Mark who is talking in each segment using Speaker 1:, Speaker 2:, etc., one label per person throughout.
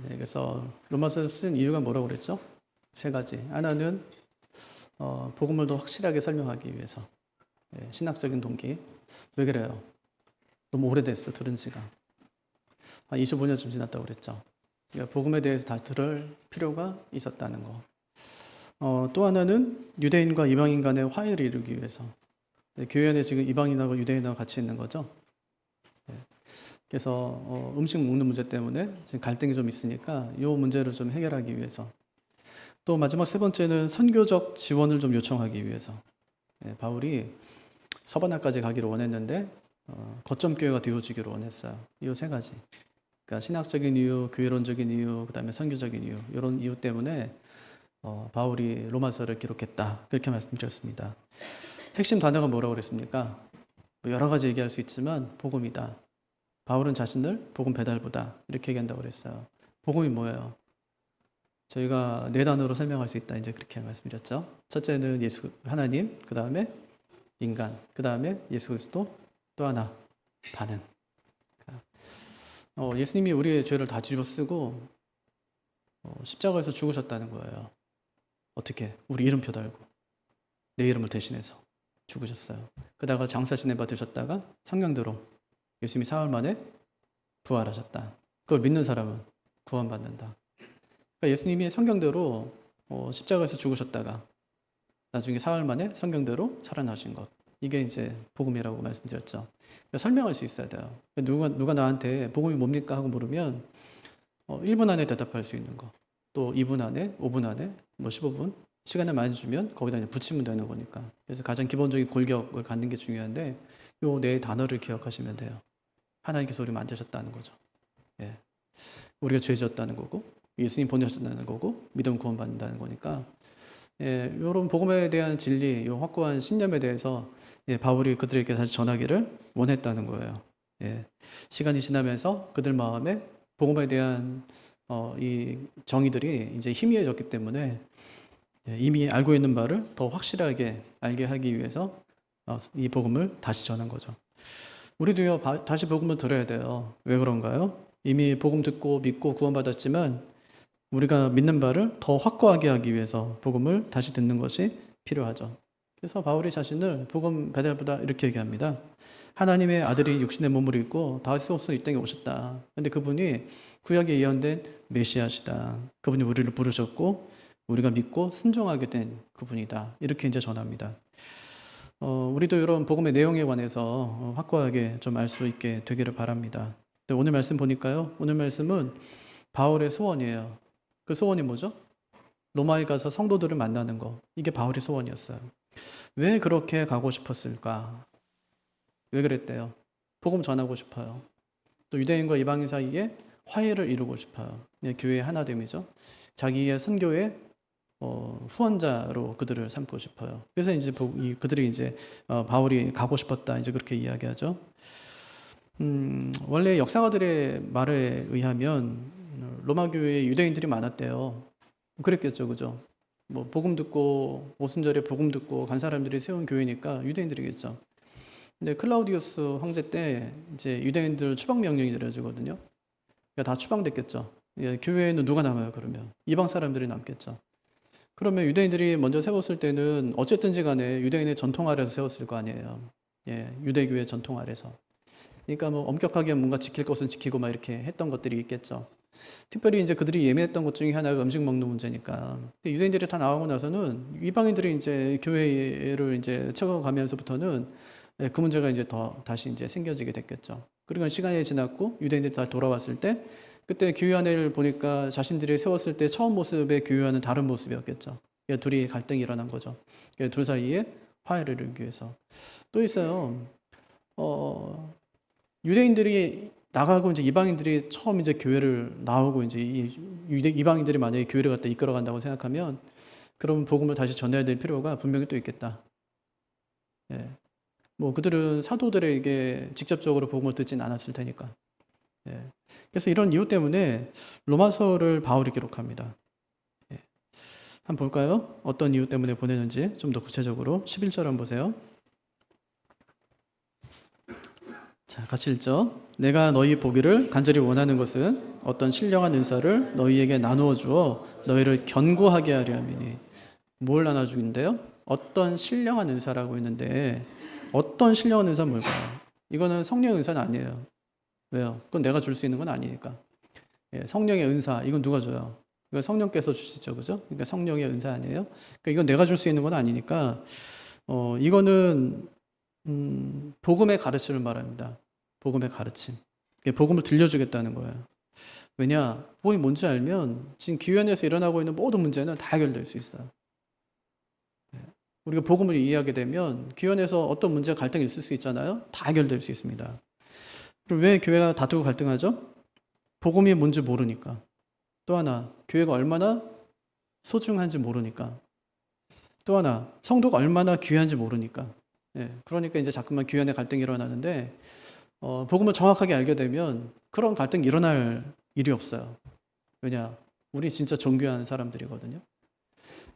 Speaker 1: 그래서 로마서를 쓴 이유가 뭐라고 그랬죠? 세 가지. 하나는 복음을 더 확실하게 설명하기 위해서. 신학적인 동기. 왜 그래요? 너무 오래됐어, 들은 지가. 한 25년쯤 지났다고 그랬죠. 그러니까 복음에 대해서 다 들을 필요가 있었다는 거. 또 하나는 유대인과 이방인 간의 화해를 이루기 위해서. 교회 안에 지금 이방인하고 유대인하고 같이 있는 거죠. 그래서 음식 먹는 문제 때문에 지금 갈등이 좀 있으니까 이 문제를 좀 해결하기 위해서. 또 마지막 세 번째는 선교적 지원을 좀 요청하기 위해서. 바울이 서바나까지 가기를 원했는데 거점 교회가 되어주기를 원했어요. 이 세 가지. 그러니까 신학적인 이유, 교회론적인 이유, 그다음에 선교적인 이유, 이런 이유 때문에 바울이 로마서를 기록했다. 그렇게 말씀드렸습니다. 핵심 단어가 뭐라고 그랬습니까? 뭐 여러 가지 얘기할 수 있지만 복음이다. 바울은 자신을 복음 배달보다 이렇게 얘기한다고 그랬어요. 복음이 뭐예요? 저희가 네 단어로 설명할 수 있다. 이제 그렇게 말씀드렸죠. 첫째는 예수, 하나님, 그 다음에 인간, 그 다음에 예수 그리스도, 또 하나 반응. 예수님이 우리의 죄를 다 뒤집어 쓰고 십자가에서 죽으셨다는 거예요. 어떻게? 우리 이름표 달고 내 이름을 대신해서 죽으셨어요. 그러다가 장사신의 바 되셨다가 성경대로 예수님이 사흘 만에 부활하셨다. 그걸 믿는 사람은 구원받는다. 그러니까 예수님이 성경대로 십자가에서 죽으셨다가 나중에 사흘 만에 성경대로 살아나신 것. 이게 이제 복음이라고 말씀드렸죠. 그러니까 설명할 수 있어야 돼요. 그러니까 누가 나한테 복음이 뭡니까 하고 물으면 1분 안에 대답할 수 있는 거. 또 2분 안에, 5분 안에, 뭐 15분 시간을 많이 주면 거기다 이제 붙이면 되는 거니까. 그래서 가장 기본적인 골격을 갖는 게 중요한데 요 네 단어를 기억하시면 돼요. 하나님께서 우리 만드셨다는 거죠. 예. 우리가 죄 지었다는 거고 예수님 보내셨다는 거고 믿음 구원받는다는 거니까 이런 복음에 대한 진리, 이 확고한 신념에 대해서 바울이 그들에게 다시 전하기를 원했다는 거예요. 시간이 지나면서 그들 마음에 복음에 대한 이 정의들이 이제 희미해졌기 때문에 이미 알고 있는 바를 더 확실하게 알게 하기 위해서 이 복음을 다시 전한 거죠. 우리도요, 다시 복음을 들어야 돼요. 왜 그런가요? 이미 복음 듣고 믿고 구원받았지만 우리가 믿는 바를 더 확고하게 하기 위해서 복음을 다시 듣는 것이 필요하죠. 그래서 바울이 자신을 복음 배달보다 이렇게 얘기합니다. 하나님의 아들이 육신의 몸을 입고 다윗의 이 땅에 오셨다. 그런데 그분이 구약에 예언된 메시아시다. 그분이 우리를 부르셨고 우리가 믿고 순종하게 된 그분이다. 이렇게 이제 전합니다. 우리도 이런 복음의 내용에 관해서 확고하게 좀 알 수 있게 되기를 바랍니다. 오늘 말씀 보니까요. 오늘 말씀은 바울의 소원이에요. 그 소원이 뭐죠? 로마에 가서 성도들을 만나는 거. 이게 바울의 소원이었어요. 왜 그렇게 가고 싶었을까? 왜 그랬대요? 복음 전하고 싶어요. 또 유대인과 이방인 사이에 화해를 이루고 싶어요. 교회의 하나됨이죠. 자기의 선교의 후원자로 그들을 삼고 싶어요. 그래서 이제 그들이 이제 바울이 가고 싶었다 이제 그렇게 이야기하죠. 원래 역사가들의 말에 의하면 로마 교회에 유대인들이 많았대요. 그랬겠죠, 그죠? 뭐 복음 듣고 오순절에 복음 듣고 간 사람들이 세운 교회니까 유대인들이겠죠. 근데 클라우디우스 황제 때 이제 유대인들 추방 명령이 내려지거든요. 그러니까 다 추방됐겠죠. 교회에는 누가 남아요, 그러면? 이방 사람들이 남겠죠. 그러면 유대인들이 먼저 세웠을 때는 어쨌든지 간에 유대인의 전통 아래서 세웠을 거 아니에요. 유대교의 전통 아래서. 그러니까 뭐 엄격하게 뭔가 지킬 것은 지키고 막 이렇게 했던 것들이 있겠죠. 특별히 이제 그들이 예민했던 것 중에 하나가 음식 먹는 문제니까. 근데 유대인들이 다 나오고 나서는 이방인들이 이제 교회를 이제 채워가면서부터는 그 문제가 이제 다시 이제 생겨지게 됐겠죠. 그리고 시간이 지났고 유대인들이 다 돌아왔을 때 그때 교회안을 보니까 자신들이 세웠을 때 처음 모습의 교회와는 다른 모습이었겠죠. 둘이 갈등이 일어난 거죠. 둘 사이에 화해를 이루기 위해서. 또 있어요. 유대인들이 나가고 이제 이방인들이 처음 이제 교회를 나오고 이제 이방인들이 만약에 교회를 갖다 이끌어 간다고 생각하면 그럼 복음을 다시 전해야 될 필요가 분명히 또 있겠다. 뭐 그들은 사도들에게 직접적으로 복음을 듣진 않았을 테니까. 그래서 이런 이유 때문에 로마서를 바울이 기록합니다. 한번 볼까요? 어떤 이유 때문에 보내는지 좀 더 구체적으로 11절 한번 보세요. 자, 같이 읽죠. 내가 너희 보기를 간절히 원하는 것은 어떤 신령한 은사를 너희에게 나누어 주어 너희를 견고하게 하려 함이니. 뭘 나눠주긴데요? 어떤 신령한 은사라고 했는데 어떤 신령한 은사는 뭘까요? 이거는 성령의 은사는 아니에요. 왜요? 그건 내가 줄 수 있는 건 아니니까. 예, 성령의 은사, 이건 누가 줘요? 이건 성령께서 주시죠, 그죠? 그러니까 성령의 은사 아니에요? 그러니까 이건 내가 줄 수 있는 건 아니니까, 이거는 복음의 가르침을 말합니다. 복음의 가르침. 복음을 들려주겠다는 거예요. 왜냐? 복음이 뭔지 알면 지금 기현에서 일어나고 있는 모든 문제는 다 해결될 수 있어요. 우리가 복음을 이해하게 되면 기현에서 어떤 문제가 갈등이 있을 수 있잖아요. 다 해결될 수 있습니다. 그럼 왜 교회가 다투고 갈등하죠? 복음이 뭔지 모르니까. 또 하나, 교회가 얼마나 소중한지 모르니까. 또 하나, 성도가 얼마나 귀한지 모르니까. 예, 그러니까 이제 자꾸만 교회 내 갈등이 일어나는데, 복음을 정확하게 알게 되면 그런 갈등이 일어날 일이 없어요. 왜냐? 우리 진짜 존귀한 사람들이거든요.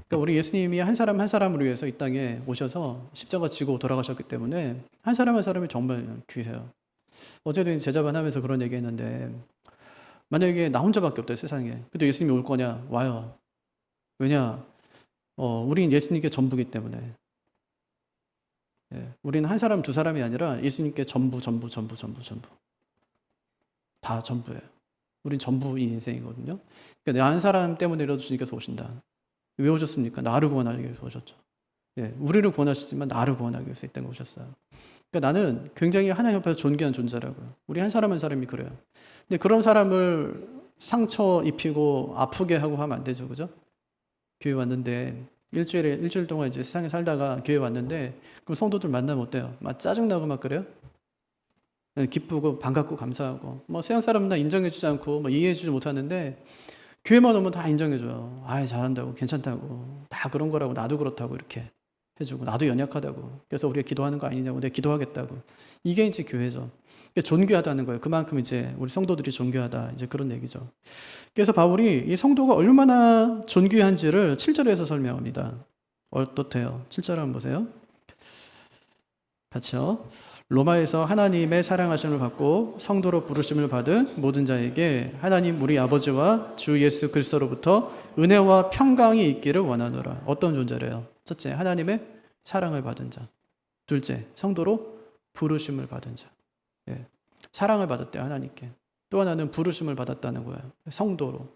Speaker 1: 그러니까 우리 예수님이 한 사람 한 사람을 위해서 이 땅에 오셔서 십자가 지고 돌아가셨기 때문에 한 사람 한 사람이 정말 귀해요. 어제도 제자반 하면서 그런 얘기 했는데, 만약에 나 혼자밖에 없대, 세상에. 근데 예수님이 올 거냐? 와요. 왜냐? 우린 예수님께 전부기 때문에. 예, 우리는 한 사람, 두 사람이 아니라 예수님께 전부. 다 전부예요. 우린 전부인 인생이거든요. 그러니까 내 한 사람 때문에라도 주님께서 오신다. 왜 오셨습니까? 나를 구원하기 위해서 오셨죠. 예, 우리를 구원하시지만 나를 구원하기 위해서 이 땅에 오셨어요. 그러니까 나는 굉장히 하나님 앞에서 존귀한 존재라고요. 우리 한 사람 한 사람이 그래요. 근데 그런 사람을 상처 입히고 아프게 하고 하면 안 되죠, 그죠? 교회 왔는데 일주일 동안 이제 세상에 살다가 교회 왔는데 그럼 성도들 만나면 어때요? 막 짜증나고 막 그래요? 기쁘고 반갑고 감사하고 뭐 세상 사람은 다 인정해주지 않고 뭐 이해해주지 못하는데 교회만 오면 다 인정해줘요. 아, 잘한다고, 괜찮다고, 다 그런 거라고, 나도 그렇다고 이렇게 해주고, 나도 연약하다고. 그래서 우리가 기도하는 거 아니냐고, 내가 기도하겠다고. 이게 이제 교회죠. 존귀하다는 거예요. 그만큼 이제 우리 성도들이 존귀하다. 이제 그런 얘기죠. 그래서 바울이 이 성도가 얼마나 존귀한지를 7절에서 설명합니다. 어떻대요? 7절 한번 보세요. 같이요. 로마에서 하나님의 사랑하심을 받고 성도로 부르심을 받은 모든 자에게 하나님 우리 아버지와 주 예수 그리스도로부터 은혜와 평강이 있기를 원하노라. 어떤 존재래요? 첫째, 하나님의 사랑을 받은 자. 둘째, 성도로 부르심을 받은 자. 예. 사랑을 받았대요, 하나님께. 또 하나는 부르심을 받았다는 거예요. 성도로.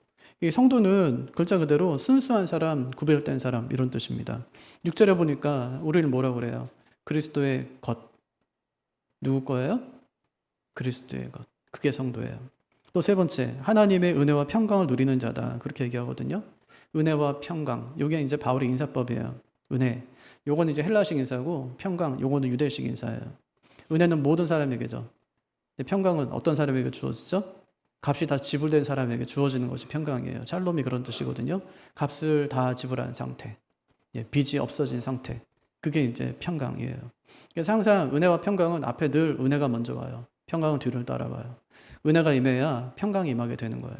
Speaker 1: 이 성도는 글자 그대로 순수한 사람, 구별된 사람 이런 뜻입니다. 6절에 보니까 우리는 뭐라고 그래요? 그리스도의 것. 누구 거예요? 그리스도의 것. 그게 성도예요. 또 세 번째, 하나님의 은혜와 평강을 누리는 자다. 그렇게 얘기하거든요. 은혜와 평강. 이게 이제 바울의 인사법이에요. 은혜. 요거는 이제 헬라식 인사고 평강. 요거는 유대식 인사예요. 은혜는 모든 사람에게죠. 평강은 어떤 사람에게 주어지죠? 값이 다 지불된 사람에게 주어지는 것이 평강이에요. 샬롬이 그런 뜻이거든요. 값을 다 지불한 상태. 빚이 없어진 상태. 그게 이제 평강이에요. 그래서 항상 은혜와 평강은 앞에 늘 은혜가 먼저 와요. 평강은 뒤를 따라와요. 은혜가 임해야 평강이 임하게 되는 거예요.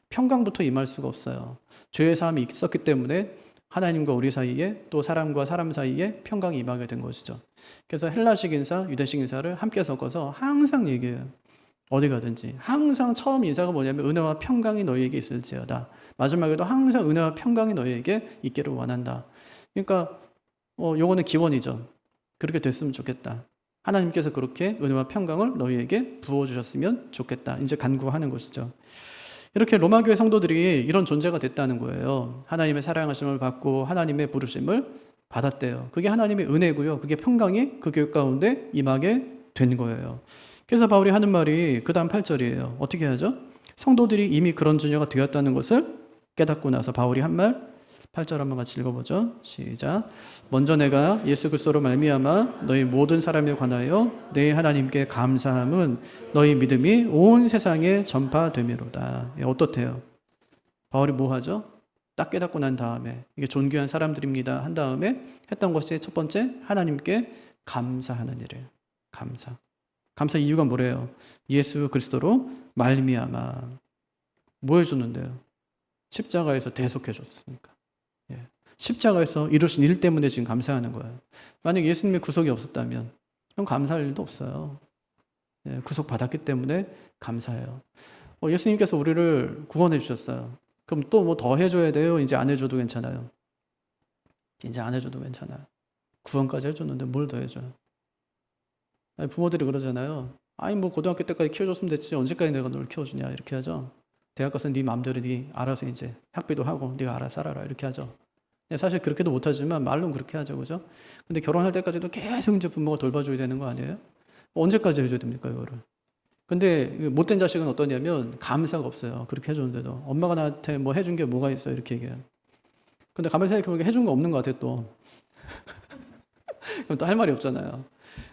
Speaker 1: 평강부터 임할 수가 없어요. 죄의 사함이 있었기 때문에 하나님과 우리 사이에 또 사람과 사람 사이에 평강이 임하게 된 것이죠. 그래서 헬라식 인사, 유대식 인사를 함께 섞어서 항상 얘기해요. 어디 가든지 항상 처음 인사가 뭐냐면 은혜와 평강이 너희에게 있을지어다. 마지막에도 항상 은혜와 평강이 너희에게 있기를 원한다. 그러니까 요거는 기원이죠. 그렇게 됐으면 좋겠다. 하나님께서 그렇게 은혜와 평강을 너희에게 부어주셨으면 좋겠다. 이제 간구하는 것이죠. 이렇게 로마교회 성도들이 이런 존재가 됐다는 거예요. 하나님의 사랑하심을 받고 하나님의 부르심을 받았대요. 그게 하나님의 은혜고요. 그게 평강이 그 교회 가운데 임하게 된 거예요. 그래서 바울이 하는 말이 그 다음 8절이에요. 어떻게 하죠? 성도들이 이미 그런 존재가 되었다는 것을 깨닫고 나서 바울이 한 말 8절 한번 같이 읽어보죠. 시작. 먼저 내가 예수 그리스도로 말미암아 너희 모든 사람에 관하여 내 하나님께 감사함은 너희 믿음이 온 세상에 전파되미로다. 어떻대요? 바울이 뭐 하죠? 딱 깨닫고 난 다음에 이게 존귀한 사람들입니다 한 다음에 했던 것이 첫 번째, 하나님께 감사하는 일이에요. 감사 이유가 뭐래요? 예수 그리스도로 말미암아 뭐 해줬는데요? 십자가에서 대속해 줬으니까. 십자가에서 이루신 일 때문에 지금 감사하는 거예요. 만약 예수님의 구속이 없었다면 그럼 감사할 일도 없어요. 구속받았기 때문에 감사해요. 예수님께서 우리를 구원해 주셨어요. 그럼 또 뭐 더 해줘야 돼요? 이제 안 해줘도 괜찮아요. 이제 안 해줘도 괜찮아요. 구원까지 해줬는데 뭘 더 해줘요? 아니, 부모들이 그러잖아요. 아니 뭐 고등학교 때까지 키워줬으면 됐지 언제까지 내가 널 키워주냐 이렇게 하죠. 대학 가서 네 마음대로 네 알아서 이제 학비도 하고 네가 알아서 살아라 이렇게 하죠. 사실 그렇게도 못하지만 말로는 그렇게 하죠, 그죠? 근데 결혼할 때까지도 계속 이제 부모가 돌봐줘야 되는 거 아니에요? 언제까지 해줘야 됩니까 이거를? 근데 못된 자식은 어떠냐면 감사가 없어요. 그렇게 해줬는데도 엄마가 나한테 뭐 해준 게 뭐가 있어요 이렇게 얘기해요. 근데 가만히 생각해보니까 해준 거 없는 것 같아 또. 그럼 또 할 말이 없잖아요.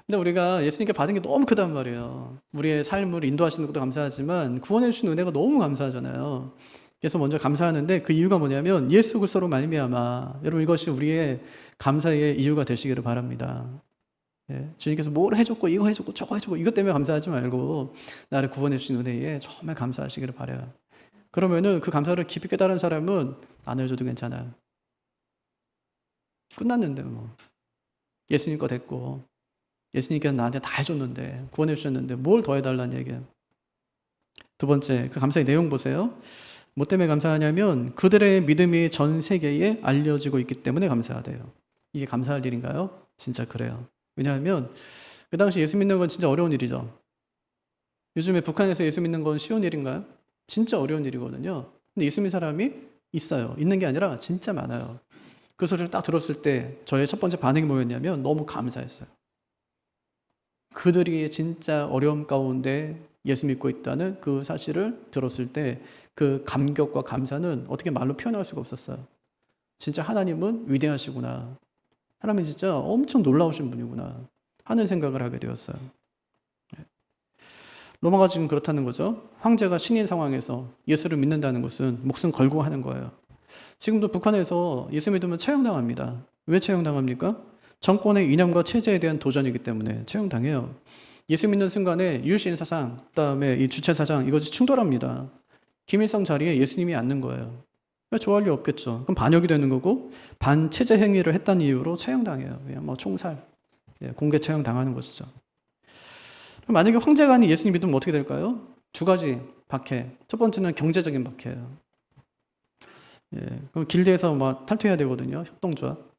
Speaker 1: 근데 우리가 예수님께 받은 게 너무 크단 말이에요. 우리의 삶을 인도하시는 것도 감사하지만 구원해 주신 은혜가 너무 감사하잖아요. 그래서 먼저 감사하는데 그 이유가 뭐냐면 예수 그리스도로 말미암아. 여러분 이것이 우리의 감사의 이유가 되시기를 바랍니다. 주님께서 뭘 해줬고 이거 해줬고 저거 해줬고 이것 때문에 감사하지 말고 나를 구원해 주신 은혜에 정말 감사하시기를 바라요. 그러면은 그 감사를 깊이 깨달은 사람은 안 해줘도 괜찮아요. 끝났는데 뭐 예수님 거 됐고 예수님께서 나한테 다 해줬는데 구원해 주셨는데 뭘 더 해달라는 얘기예요. 두 번째 그 감사의 내용 보세요. 뭐 때문에 감사하냐면 그들의 믿음이 전 세계에 알려지고 있기 때문에 감사하대요. 이게 감사할 일인가요? 진짜 그래요. 왜냐하면 그 당시 예수 믿는 건 진짜 어려운 일이죠. 요즘에 북한에서 예수 믿는 건 쉬운 일인가요? 진짜 어려운 일이거든요. 근데 예수 믿는 사람이 있어요. 있는 게 아니라 진짜 많아요. 그 소리를 딱 들었을 때 저의 첫 번째 반응이 뭐였냐면 너무 감사했어요. 그들이 진짜 어려움 가운데 예수 믿고 있다는 그 사실을 들었을 때 그 감격과 감사는 어떻게 말로 표현할 수가 없었어요. 진짜 하나님은 위대하시구나. 하나님은 진짜 엄청 놀라우신 분이구나 하는 생각을 하게 되었어요. 로마가 지금 그렇다는 거죠. 황제가 신인 상황에서 예수를 믿는다는 것은 목숨 걸고 하는 거예요. 지금도 북한에서 예수 믿으면 처형당합니다. 왜 처형당합니까? 정권의 이념과 체제에 대한 도전이기 때문에 처형당해요. 예수 믿는 순간에 유신 사상, 그다음에 이 주체 사상 이것이 충돌합니다. 김일성 자리에 예수님이 앉는 거예요. 좋아할 리 없겠죠. 그럼 반역이 되는 거고 반체제 행위를 했다는 이유로 처형당해요. 그냥 뭐 총살, 공개 처형당하는 것이죠. 그럼 만약에 황제가 아닌 예수님 믿으면 어떻게 될까요? 두 가지 박해. 첫 번째는 경제적인 박해예요. 그럼 길드에서 막 탈퇴해야 되거든요. 협동조합.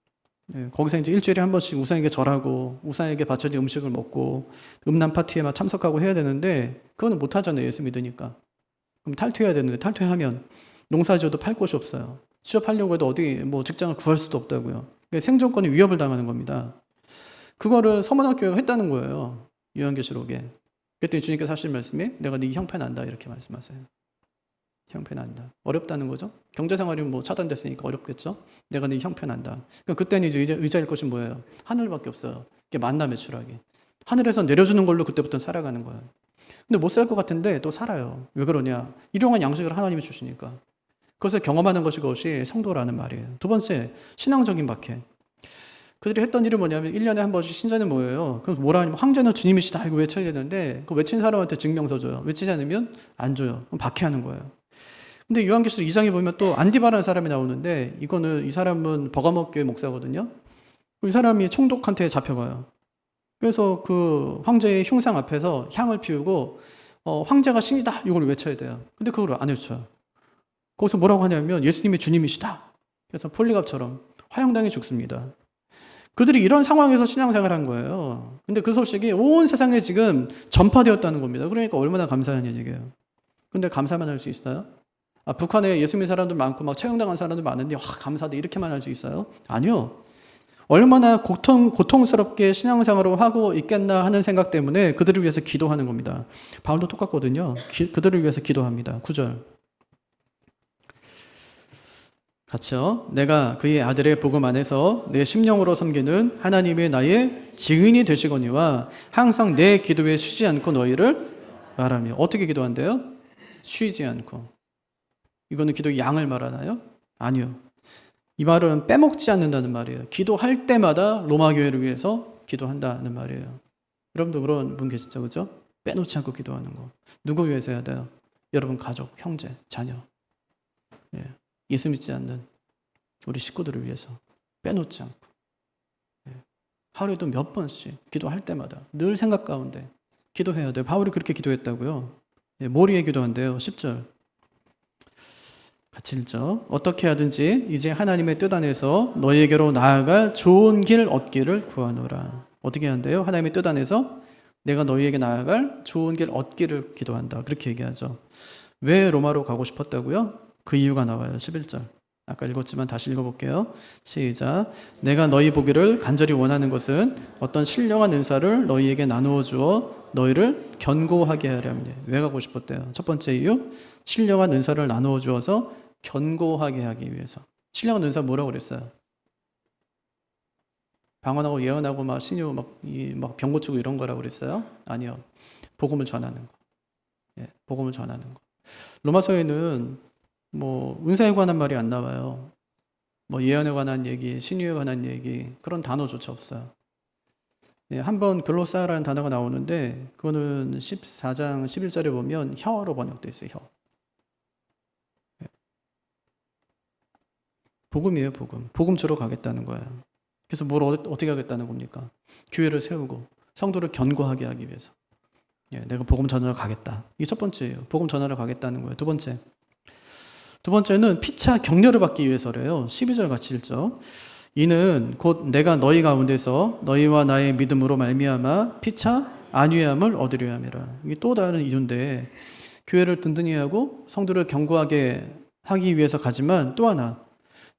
Speaker 1: 거기서 이제 일주일에 한 번씩 우상에게 절하고 우상에게 바쳐진 음식을 먹고 음란 파티에 막 참석하고 해야 되는데 그거는 못 하잖아요. 예수 믿으니까. 그럼 탈퇴해야 되는데 탈퇴하면 농사지어도 팔 곳이 없어요. 취업하려고 해도 어디 뭐 직장을 구할 수도 없다고요. 생존권이 위협을 당하는 겁니다. 그거를 서문학교가 했다는 거예요. 요한계시록에. 그랬더니 주님께서 하신 말씀이 내가 네 형편한다 이렇게 말씀하세요. 형편한다. 어렵다는 거죠. 경제생활이 뭐 차단됐으니까 어렵겠죠. 내가 네 형편한다. 그때는 이제 의지할 것이 뭐예요? 하늘밖에 없어요. 이게 만나 매출하기. 하늘에서 내려주는 걸로 그때부터 살아가는 거예요. 근데 못 살 것 같은데 또 살아요. 왜 그러냐? 일용할 양식을 하나님이 주시니까. 그것을 경험하는 것이 성도라는 말이에요. 두 번째, 신앙적인 박해. 그들이 했던 일은 뭐냐면 1년에 한 번씩 신자는 뭐예요? 그럼 뭐라 하냐면 황제는 주님이시다 이거 외쳐야 되는데 그 외친 사람한테 증명서 줘요. 외치지 않으면 안 줘요. 그럼 박해하는 거예요. 근데 요한계시록 2장에 보면 또 안디바라는 사람이 나오는데 이 사람은 버가모교회 목사거든요. 이 사람이 총독한테 잡혀가요. 그래서 그 황제의 흉상 앞에서 향을 피우고 황제가 신이다 이걸 외쳐야 돼요. 근데 그걸 안 외쳐요. 거기서 뭐라고 하냐면 예수님이 주님이시다. 그래서 폴리갑처럼 화형당해 죽습니다. 그들이 이런 상황에서 신앙생활한 거예요. 근데 그 소식이 온 세상에 지금 전파되었다는 겁니다. 그러니까 얼마나 감사하냐는 얘기예요. 근데 감사만 할 수 있어요? 북한에 예수 믿는 사람들 많고 막 처형당한 사람들 많은데 감사도 이렇게만 할 수 있어요? 아니요. 얼마나 고통스럽게 신앙생활을 하고 있겠나 하는 생각 때문에 그들을 위해서 기도하는 겁니다. 바울도 똑같거든요. 그들을 위해서 기도합니다. 9절. 같이요. 내가 그의 아들의 복음 안에서 내 심령으로 섬기는 하나님의 나의 증인이 되시거니와 항상 내 기도에 쉬지 않고 너희를 말하며. 어떻게 기도한대요? 쉬지 않고. 이거는 기도의 양을 말하나요? 아니요. 이 말은 빼먹지 않는다는 말이에요. 기도할 때마다 로마 교회를 위해서 기도한다는 말이에요. 여러분도 그런 분 계시죠? 그죠? 빼놓지 않고 기도하는 거. 누구 위해서 해야 돼요? 여러분 가족, 형제, 자녀. 예수 믿지 않는 우리 식구들을 위해서 빼놓지 않고. 하루에도 몇 번씩 기도할 때마다 늘 생각 가운데 기도해야 돼요. 바울이 그렇게 기도했다고요. 예, 뭘 위해 기도한대요? 10절. 같이 읽죠. 어떻게 하든지 이제 하나님의 뜻 안에서 너희에게로 나아갈 좋은 길 얻기를 구하노라. 어떻게 한대요? 하나님의 뜻 안에서 내가 너희에게 나아갈 좋은 길 얻기를 기도한다. 그렇게 얘기하죠. 왜 로마로 가고 싶었다고요? 그 이유가 나와요. 11절. 아까 읽었지만 다시 읽어볼게요. 시작. 내가 너희 보기를 간절히 원하는 것은 어떤 신령한 은사를 너희에게 나누어 주어 너희를 견고하게 하려면. 왜 가고 싶었대요? 첫 번째 이유, 신령한 은사를 나누어 주어서 견고하게 하기 위해서. 신령한 은사 뭐라고 그랬어요? 방언하고 예언하고 막 신유 막 병 고치고 이런 거라고 그랬어요? 아니요. 복음을 전하는 거. 예, 복음을 전하는 거. 로마서에는 뭐 은사에 관한 말이 안 나와요. 뭐 예언에 관한 얘기, 신유에 관한 얘기 그런 단어조차 없어요. 예, 한번 글로사라는 단어가 나오는데 그거는 14장 11절에 보면 혀로 번역되어 있어요. 혀. 예. 복음이에요, 복음. 복음 주러 가겠다는 거예요. 그래서 뭘 어떻게 하겠다는 겁니까? 교회를 세우고 성도를 견고하게 하기 위해서. 예, 내가 복음 전하러 가겠다. 이게 첫 번째예요. 복음 전하러 가겠다는 거예요. 두 번째는 피차 격려를 받기 위해서래요. 12절 같이 읽죠. 이는 곧 내가 너희 가운데서 너희와 나의 믿음으로 말미암아 피차 안위함을 얻으려 함이라. 이게 또 다른 이유인데 교회를 든든히 하고 성도를 견고하게 하기 위해서 가지만 또 하나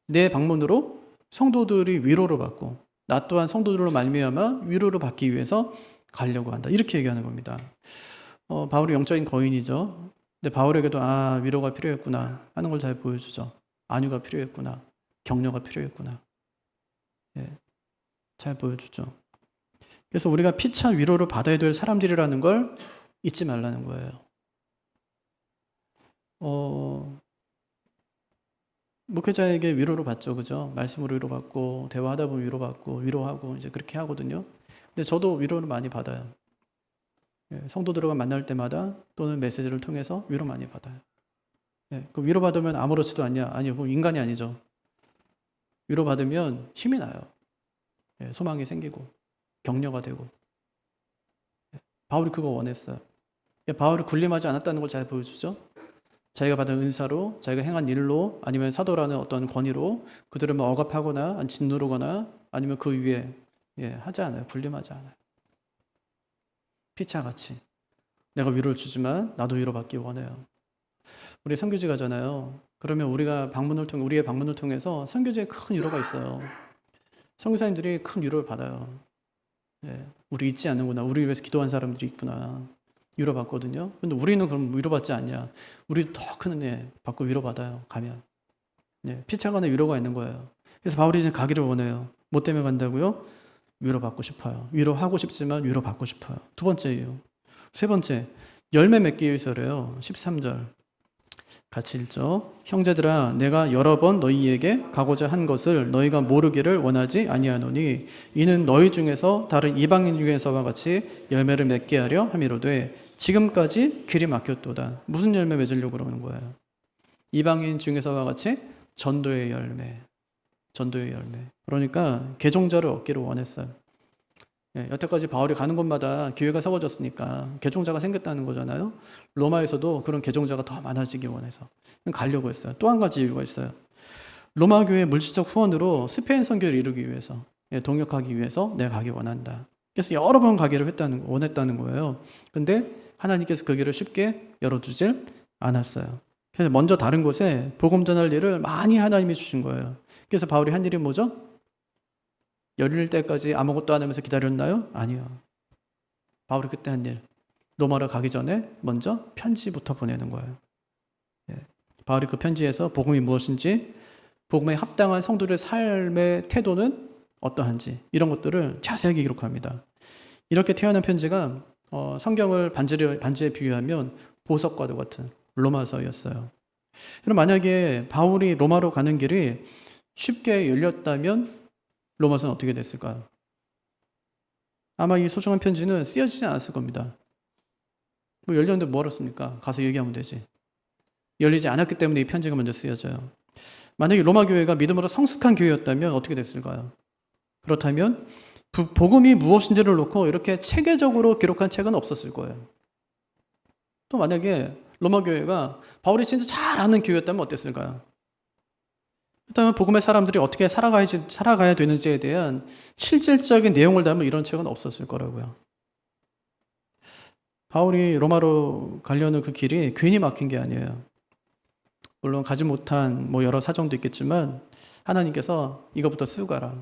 Speaker 1: 내 방문으로 성도들이 위로를 받고 나 또한 성도들로 말미암아 위로를 받기 위해서 가려고 한다. 이렇게 얘기하는 겁니다. 바울이 영적인 거인이죠. 근데 바울에게도 위로가 필요했구나 하는 걸 잘 보여주죠. 안위가 필요했구나. 격려가 필요했구나. 예, 잘 보여주죠. 그래서 우리가 피차 위로를 받아야 될 사람들이라는 걸 잊지 말라는 거예요. 목회자에게 위로를 받죠. 그죠? 말씀으로 위로받고 대화하다 보면 위로받고 위로하고 이제 그렇게 하거든요. 근데 저도 위로를 많이 받아요. 성도들과 만날 때마다 또는 메시지를 통해서 위로 많이 받아요. 그 위로받으면 아무렇지도 않냐? 아니요. 그럼 인간이 아니죠. 위로받으면 힘이 나요. 소망이 생기고 격려가 되고. 바울이 그거 원했어요. 바울이 군림하지 않았다는 걸 잘 보여주죠. 자기가 받은 은사로, 자기가 행한 일로, 아니면 사도라는 어떤 권위로 그들을 뭐 억압하거나 짓누르거나 아니면 그 위에 하지 않아요. 군림하지 않아요. 피차같이 내가 위로를 주지만 나도 위로받기 원해요. 우리 선교지 가잖아요. 그러면 우리의 방문을 통해서 선교지에 큰 위로가 있어요. 선교사님들이 큰 위로를 받아요. 우리 잊지 않는구나. 우리 위해서 기도한 사람들이 있구나. 위로받거든요. 근데 우리는 그럼 위로받지 않냐? 우리 더 큰 은혜 받고 위로받아요. 가면. 피차간에 위로가 있는 거예요. 그래서 바울이 이제 가기를 원해요. 뭐 때문에 간다고요? 위로받고 싶어요. 위로하고 싶지만 위로받고 싶어요. 두 번째 이유. 세 번째, 열매 맺기 위해서래요. 13절. 같이 읽죠. 형제들아, 내가 여러 번 너희에게 가고자 한 것을 너희가 모르기를 원하지 아니하노니 이는 너희 중에서 다른 이방인 중에서와 같이 열매를 맺게 하려 함이로되 지금까지 길이 막혔도다. 무슨 열매 맺으려고 그러는 거예요? 이방인 중에서와 같이 전도의 열매. 그러니까 개종자를 얻기를 원했어요. 여태까지 바울이 가는 곳마다 교회가 세워졌으니까 개종자가 생겼다는 거잖아요. 로마에서도 그런 개종자가 더 많아지기 원해서 가려고 했어요. 또 한 가지 이유가 있어요. 로마 교회의 물질적 후원으로 스페인 선교를 이루기 위해서, 동역하기 위해서 내가 가기 원한다. 그래서 여러 번 가기를 원했다는 거예요. 근데 하나님께서 그 길을 쉽게 열어주질 않았어요. 그래서 먼저 다른 곳에 복음 전할 일을 많이 하나님이 주신 거예요. 그래서 바울이 한 일이 뭐죠? 열릴 때까지 아무것도 안 하면서 기다렸나요? 아니요. 바울이 그때 한 일, 로마로 가기 전에 먼저 편지부터 보내는 거예요. 바울이 그 편지에서 복음이 무엇인지, 복음에 합당한 성도들의 삶의 태도는 어떠한지 이런 것들을 자세하게 기록합니다. 이렇게 태어난 편지가 성경을 반지에 비유하면 보석과도 같은 로마서였어요. 그럼 만약에 바울이 로마로 가는 길이 쉽게 열렸다면 로마서는 어떻게 됐을까요? 아마 이 소중한 편지는 쓰여지지 않았을 겁니다. 뭐 열렸는데 뭐 하겠습니까? 가서 얘기하면 되지. 열리지 않았기 때문에 이 편지가 먼저 쓰여져요. 만약에 로마 교회가 믿음으로 성숙한 교회였다면 어떻게 됐을까요? 그렇다면 복음이 무엇인지를 놓고 이렇게 체계적으로 기록한 책은 없었을 거예요. 또 만약에 로마 교회가 바울이 진짜 잘 아는 교회였다면 어땠을까요? 일단 복음의 사람들이 어떻게 살아가야 되는지에 대한 실질적인 내용을 담은 이런 책은 없었을 거라고요. 바울이 로마로 가려는 그 길이 괜히 막힌 게 아니에요. 물론 가지 못한 여러 사정도 있겠지만 하나님께서 이거부터 쓰고 가라.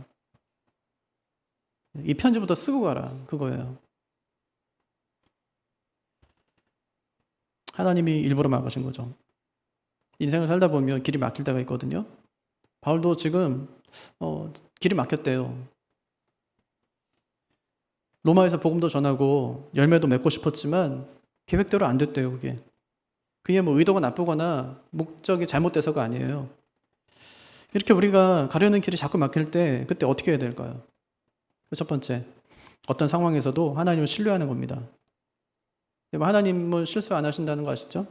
Speaker 1: 이 편지부터 쓰고 가라. 그거예요. 하나님이 일부러 막으신 거죠. 인생을 살다 보면 길이 막힐 때가 있거든요. 바울도 지금 길이 막혔대요. 로마에서 복음도 전하고 열매도 맺고 싶었지만 계획대로 안 됐대요. 그게 의도가 나쁘거나 목적이 잘못돼서가 아니에요. 이렇게 우리가 가려는 길이 자꾸 막힐 때 그때 어떻게 해야 될까요? 첫 번째, 어떤 상황에서도 하나님을 신뢰하는 겁니다. 하나님은 실수 안 하신다는 거 아시죠?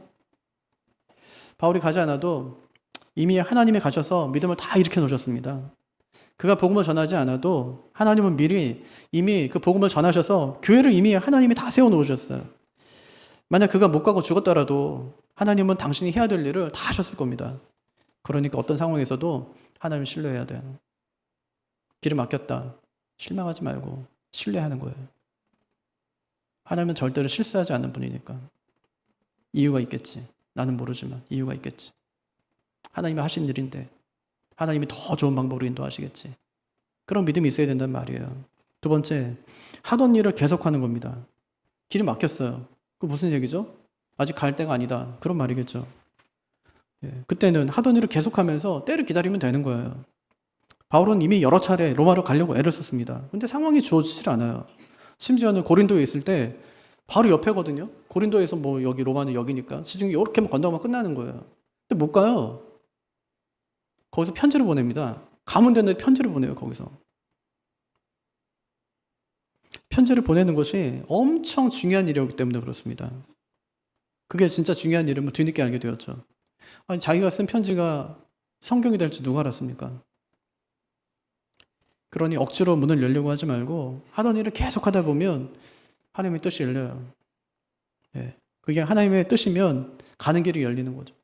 Speaker 1: 바울이 가지 않아도 이미 하나님이 가셔서 믿음을 다 일으켜 놓으셨습니다. 그가 복음을 전하지 않아도 하나님은 미리 이미 그 복음을 전하셔서 교회를 이미 하나님이 다 세워 놓으셨어요. 만약 그가 못 가고 죽었더라도 하나님은 당신이 해야 될 일을 다 하셨을 겁니다. 그러니까 어떤 상황에서도 하나님을 신뢰해야 돼요. 길이 막혔다. 실망하지 말고 신뢰하는 거예요. 하나님은 절대로 실수하지 않는 분이니까. 이유가 있겠지. 나는 모르지만 이유가 있겠지. 하나님이 하신 일인데 하나님이 더 좋은 방법으로 인도하시겠지. 그런 믿음이 있어야 된단 말이에요. 두 번째, 하던 일을 계속하는 겁니다. 길이 막혔어요. 그 무슨 얘기죠? 아직 갈 때가 아니다. 그런 말이겠죠. 그때는 하던 일을 계속하면서 때를 기다리면 되는 거예요. 바울은 이미 여러 차례 로마로 가려고 애를 썼습니다. 근데 상황이 주어지질 않아요. 심지어는 고린도에 있을 때 바로 옆에거든요. 고린도에서 여기 로마는 여기니까 시중에 이렇게만 건너가면 끝나는 거예요. 근데 못 가요. 거기서 편지를 보냅니다. 가면 되는데 편지를 보내요. 거기서. 편지를 보내는 것이 엄청 중요한 일이었기 때문에 그렇습니다. 그게 진짜 중요한 일임을 뒤늦게 알게 되었죠. 아니, 자기가 쓴 편지가 성경이 될지 누가 알았습니까? 그러니 억지로 문을 열려고 하지 말고 하던 일을 계속 하다 보면 하나님의 뜻이 열려요. 그게 하나님의 뜻이면 가는 길이 열리는 거죠.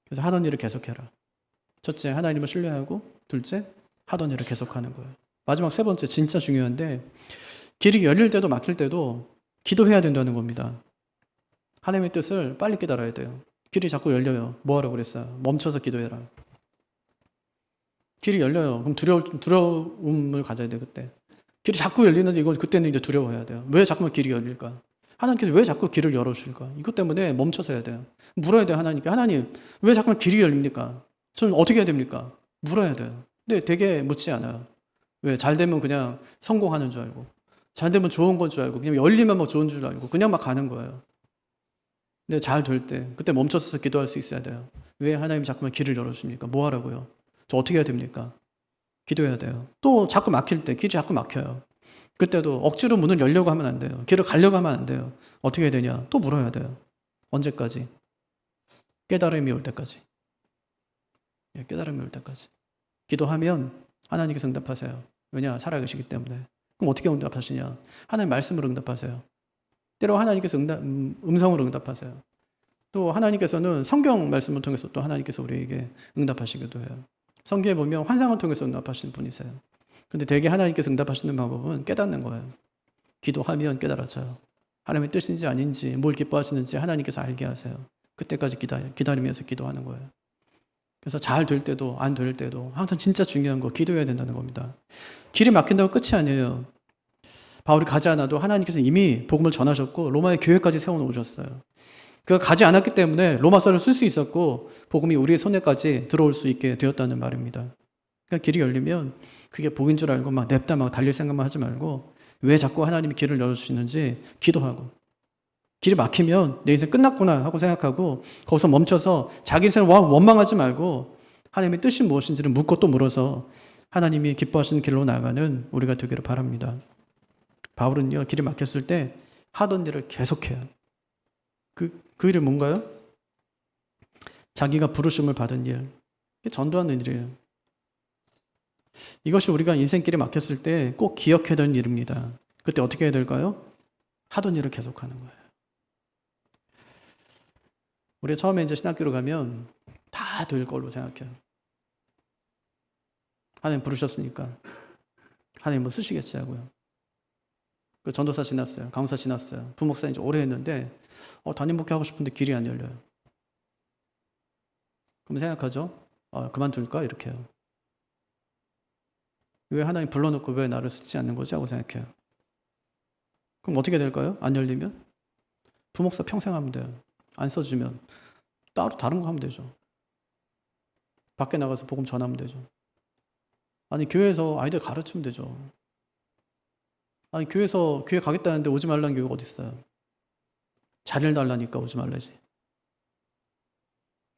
Speaker 1: 그래서 하던 일을 계속해라. 첫째, 하나님을 신뢰하고 둘째, 하던 일을 계속하는 거예요. 마지막 세 번째, 진짜 중요한데 길이 열릴 때도 막힐 때도 기도해야 된다는 겁니다. 하나님의 뜻을 빨리 깨달아야 돼요. 길이 자꾸 열려요. 뭐 하라고 그랬어요? 멈춰서 기도해라. 길이 열려요. 그럼 두려움을 가져야 돼요, 그때. 길이 자꾸 열리는데 그때는 이제 두려워해야 돼요. 왜 자꾸만 길이 열릴까? 하나님께서 왜 자꾸 길을 열어주실까? 이것 때문에 멈춰서 해야 돼요. 물어야 돼요, 하나님께. 하나님, 왜 자꾸만 길이 열립니까? 저는 어떻게 해야 됩니까? 물어야 돼요. 근데 되게 묻지 않아요. 왜? 잘 되면 그냥 성공하는 줄 알고, 잘 되면 좋은 건 줄 알고, 그냥 열리면 좋은 줄 알고, 그냥 막 가는 거예요. 근데 잘 될 때, 그때 멈춰서 기도할 수 있어야 돼요. 왜 하나님이 자꾸만 길을 열어주십니까? 뭐 하라고요? 저 어떻게 해야 됩니까? 기도해야 돼요. 또 자꾸 막힐 때, 길이 자꾸 막혀요. 그때도 억지로 문을 열려고 하면 안 돼요. 길을 가려고 하면 안 돼요. 어떻게 해야 되냐? 또 물어야 돼요. 언제까지? 깨달음이 올 때까지. 깨달음이 올 때까지. 기도하면 하나님께서 응답하세요. 왜냐? 살아계시기 때문에. 그럼 어떻게 응답하시냐? 하나님 말씀으로 응답하세요. 때로 하나님께서 음성으로 응답하세요. 또 하나님께서는 성경 말씀을 통해서 또 하나님께서 우리에게 응답하시기도 해요. 성경에 보면 환상을 통해서 응답하시는 분이세요. 근데 대개 하나님께서 응답하시는 방법은 깨닫는 거예요. 기도하면 깨달아져요. 하나님의 뜻인지 아닌지, 뭘 기뻐하시는지 하나님께서 알게 하세요. 그때까지 기다리면서 기도하는 거예요. 그래서 잘 될 때도 안 될 때도 항상 진짜 중요한 거 기도해야 된다는 겁니다. 길이 막힌다고 끝이 아니에요. 바울이 가지 않아도 하나님께서 이미 복음을 전하셨고 로마의 교회까지 세워놓으셨어요. 그가 가지 않았기 때문에 로마서를 쓸 수 있었고 복음이 우리의 손에까지 들어올 수 있게 되었다는 말입니다. 그러니까 길이 열리면 그게 복인 줄 알고 막 냅다 막 달릴 생각만 하지 말고 왜 자꾸 하나님이 길을 열어주시는지 기도하고, 길이 막히면 내 인생 끝났구나 하고 생각하고 거기서 멈춰서 자기 인생을 원망하지 말고 하나님의 뜻이 무엇인지를 묻고 또 물어서 하나님이 기뻐하시는 길로 나아가는 우리가 되기를 바랍니다. 바울은요, 길이 막혔을 때 하던 일을 계속해요. 그 일이 뭔가요? 자기가 부르심을 받은 일, 전도하는 일이에요. 이것이 우리가 인생길에 막혔을 때 꼭 기억해야 되는 일입니다. 그때 어떻게 해야 될까요? 하던 일을 계속하는 거예요. 우리가 처음에 이제 신학교로 가면 다 될 걸로 생각해요. 하나님 부르셨으니까 하나님 뭐 쓰시겠지 하고요. 그 전도사 지났어요. 강사 지났어요. 부목사 이제 오래 했는데 담임 목회 하고 싶은데 길이 안 열려요. 그럼 생각하죠. 그만둘까? 이렇게 해요. 왜 하나님 불러놓고 왜 나를 쓰지 않는 거지? 하고 생각해요. 그럼 어떻게 될까요? 안 열리면? 부목사 평생 하면 돼요. 안 써주면 따로 다른 거 하면 되죠. 밖에 나가서 복음 전하면 되죠. 아니 교회에서 아이들 가르치면 되죠. 아니 교회에서 교회 가겠다는데 오지 말라는 교회가 어디 있어요? 자리를 달라니까 오지 말라지.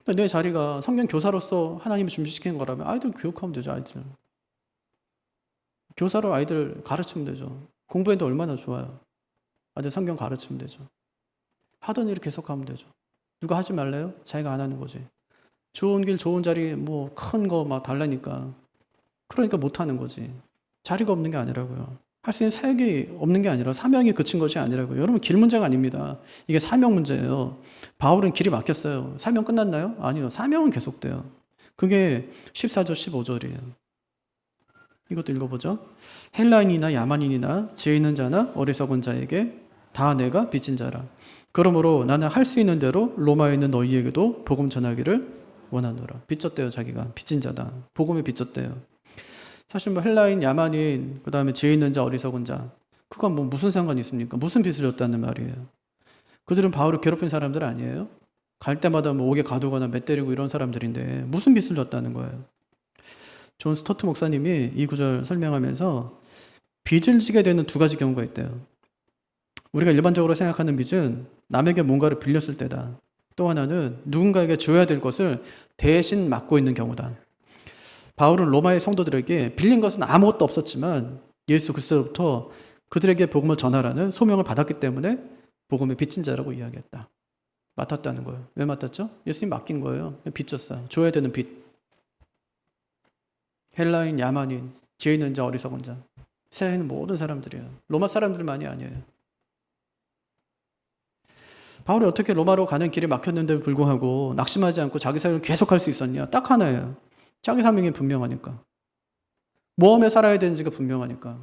Speaker 1: 근데 내 자리가 성경 교사로서 하나님이 준비시킨 거라면 아이들 교육하면 되죠. 아이들 교사로 아이들 가르치면 되죠. 공부해도 얼마나 좋아요. 아이들 성경 가르치면 되죠. 하던 일을 계속하면 되죠. 누가 하지 말래요? 자기가 안 하는 거지. 좋은 길 좋은 자리 뭐 큰 거 막 달라니까 그러니까 못 하는 거지. 자리가 없는 게 아니라고요. 할 수 있는 사역이 없는 게 아니라 사명이 그친 것이 아니라고요. 여러분 길 문제가 아닙니다. 이게 사명 문제예요. 바울은 길이 막혔어요. 사명 끝났나요? 아니요. 사명은 계속돼요. 그게 14절 15절이에요. 이것도 읽어보죠. 헬라인이나 야만인이나 지혜 있는 자나 어리석은 자에게 다 내가 빚진 자라. 그러므로 나는 할 수 있는 대로 로마에 있는 너희에게도 복음 전하기를 원하노라. 빚졌대요. 자기가 빚진 자다. 복음에 빚졌대요. 사실 뭐 헬라인, 야만인, 그 다음에 지혜 있는 자, 어리석은 자, 그건 뭐 무슨 상관이 있습니까? 무슨 빚을 졌다는 말이에요. 그들은 바울을 괴롭힌 사람들 아니에요? 갈 때마다 뭐 옥에 가두거나 매 때리고 이런 사람들인데 무슨 빚을 졌다는 거예요? 존 스토트 목사님이 이 구절 설명하면서 빚을 지게 되는 두 가지 경우가 있대요. 우리가 일반적으로 생각하는 빚은 남에게 뭔가를 빌렸을 때다. 또 하나는 누군가에게 줘야 될 것을 대신 맡고 있는 경우다. 바울은 로마의 성도들에게 빌린 것은 아무것도 없었지만 예수 그리스도로부터 그들에게 복음을 전하라는 소명을 받았기 때문에 복음의 빚진 자라고 이야기했다. 맡았다는 거예요. 왜 맡았죠? 예수님 맡긴 거예요. 빚졌어요. 줘야 되는 빚. 헬라인, 야만인, 지혜 있는 자, 어리석은 자. 세상에는 모든 사람들이에요. 로마 사람들만이 아니에요. 바울이 어떻게 로마로 가는 길이 막혔는데도 불구하고 낙심하지 않고 자기 사역을 계속할 수 있었냐? 딱 하나예요. 자기 사명이 분명하니까. 모험에 살아야 되는지가 분명하니까.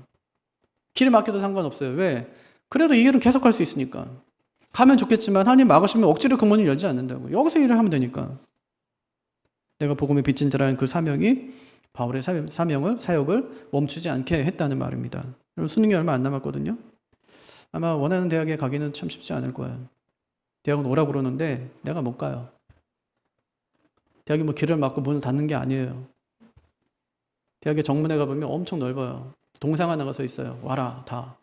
Speaker 1: 길이 막혀도 상관없어요. 왜? 그래도 이 길은 계속할 수 있으니까. 가면 좋겠지만 하나님 막으시면 억지로 그 문을 열지 않는다고. 여기서 일을 하면 되니까. 내가 복음의 빚진 자라는 그 사명이 바울의 사역을 멈추지 않게 했다는 말입니다. 여러분 수능이 얼마 안 남았거든요. 아마 원하는 대학에 가기는 참 쉽지 않을 거예요. 대학은 오라고 그러는데 내가 못 가요. 대학이 뭐 길을 막고 문을 닫는 게 아니에요. 대학의 정문에 가보면 엄청 넓어요. 동상 하나가 서 있어요. 와라 다.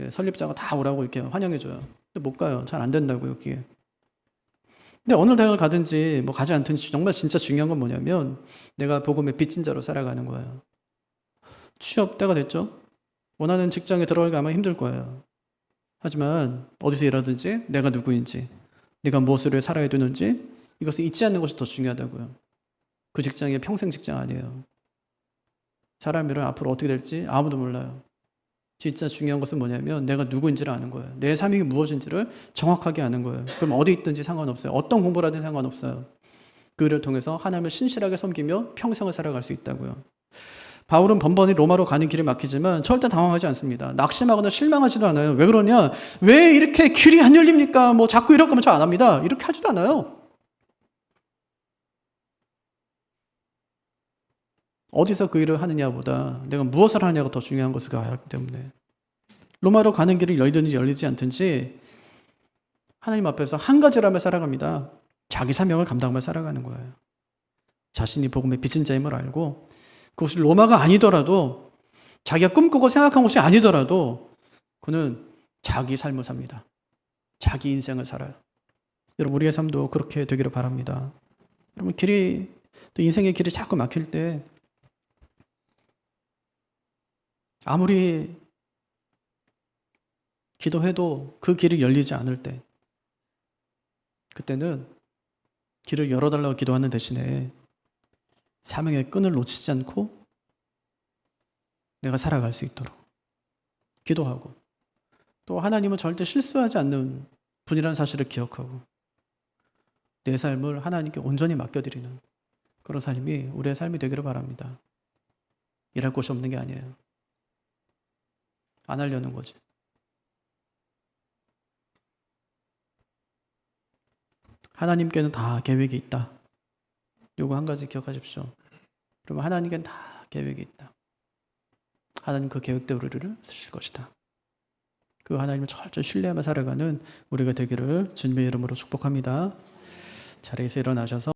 Speaker 1: 설립자가 다 오라고 이렇게 환영해줘요. 근데 못 가요. 잘 안 된다고요. 여기에. 근데 어느 대학을 가든지 뭐 가지 않든지 정말 진짜 중요한 건 뭐냐면 내가 복음의 빚진 자로 살아가는 거예요. 취업 때가 됐죠. 원하는 직장에 들어가기 아마 힘들 거예요. 하지만 어디서 일하든지 내가 누구인지 내가 무엇을 위해 살아야 되는지 이것을 잊지 않는 것이 더 중요하다고요. 그 직장이 평생 직장 아니에요. 사람 일은 앞으로 어떻게 될지 아무도 몰라요. 진짜 중요한 것은 뭐냐면 내가 누구인지를 아는 거예요. 내 사명이 무엇인지를 정확하게 아는 거예요. 그럼 어디 있든지 상관없어요. 어떤 공부를 하든 상관없어요. 그를 통해서 하나님을 신실하게 섬기며 평생을 살아갈 수 있다고요. 바울은 번번이 로마로 가는 길이 막히지만 절대 당황하지 않습니다. 낙심하거나 실망하지도 않아요. 왜 그러냐? 왜 이렇게 길이 안 열립니까? 뭐 자꾸 이럴 거면 저 안 합니다. 이렇게 하지도 않아요. 어디서 그 일을 하느냐보다 내가 무엇을 하느냐가 더 중요한 것을 알기 때문에 로마로 가는 길이 열리든지 열리지 않든지 하나님 앞에서 한 가지라며 살아갑니다. 자기 사명을 감당하며 살아가는 거예요. 자신이 복음의 빚진 자임을 알고 그것이 로마가 아니더라도 자기가 꿈꾸고 생각한 곳이 아니더라도 그는 자기 삶을 삽니다. 자기 인생을 살아요. 여러분 우리의 삶도 그렇게 되기를 바랍니다. 여러분 또 인생의 길이 자꾸 막힐 때 아무리 기도해도 그 길이 열리지 않을 때 그때는 길을 열어달라고 기도하는 대신에 사명의 끈을 놓치지 않고 내가 살아갈 수 있도록 기도하고, 또 하나님은 절대 실수하지 않는 분이라는 사실을 기억하고 내 삶을 하나님께 온전히 맡겨드리는 그런 삶이 우리의 삶이 되기를 바랍니다. 일할 곳이 없는 게 아니에요. 안 하려는 거지. 하나님께는 다 계획이 있다. 요거 한 가지 기억하십시오. 그러면 하나님께는 다 계획이 있다. 하나님 그 계획대로 우리를 쓰실 것이다. 그 하나님을 철저히 신뢰하며 살아가는 우리가 되기를 주님의 이름으로 축복합니다. 자리에서 일어나셔서